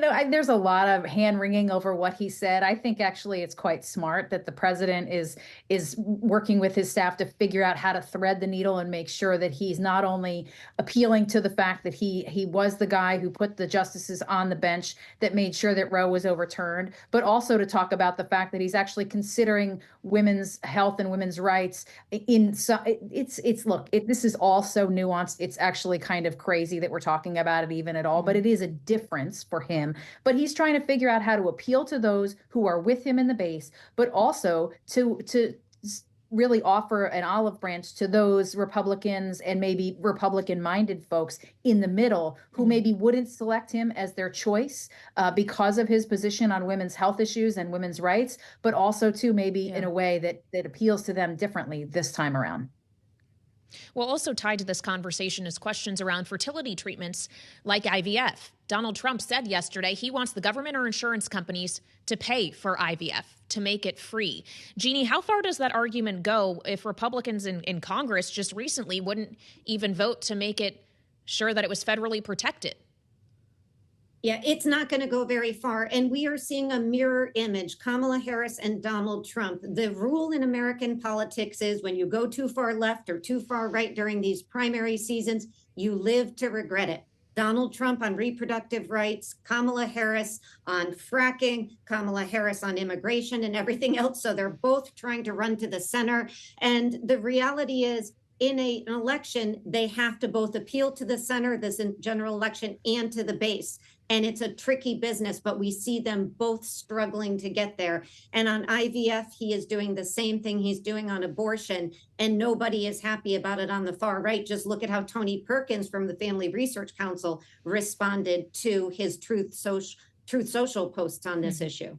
There's a lot of hand wringing over what he said. I think actually it's quite smart that the president is working with his staff to figure out how to thread the needle and make sure that he's not only appealing to the fact that he was the guy who put the justices on the bench that made sure that Roe was overturned, but also to talk about the fact that he's actually considering women's health and women's rights in some. It's look, this is all so nuanced. It's actually kind of crazy that we're talking about it even at all, but it is a difference for him. But he's trying to figure out how to appeal to those who are with him in the base, but also to really offer an olive branch to those Republicans and maybe Republican-minded folks in the middle who maybe wouldn't select him as their choice because of his position on women's health issues and women's rights, but also too maybe in a way that appeals to them differently this time around. Well, also tied to this conversation is questions around fertility treatments like IVF. Donald Trump said yesterday he wants the government or insurance companies to pay for IVF, to make it free. Jeanne, how far does that argument go if Republicans in Congress just recently wouldn't even vote to make it sure that it was federally protected? Yeah, it's not going to go very far. And we are seeing a mirror image, Kamala Harris and Donald Trump. The rule in American politics is when you go too far left or too far right during these primary seasons, you live to regret it. Donald Trump on reproductive rights, Kamala Harris on fracking, Kamala Harris on immigration and everything else. So they're both trying to run to the center. And the reality is, in an election, they have to both appeal to the center, this general election, and to the base. And it's a tricky business, but we see them both struggling to get there. And on IVF, he is doing the same thing he's doing on abortion, and nobody is happy about it on the far right. Just look at how Tony Perkins from the Family Research Council responded to his Truth Social posts on this issue.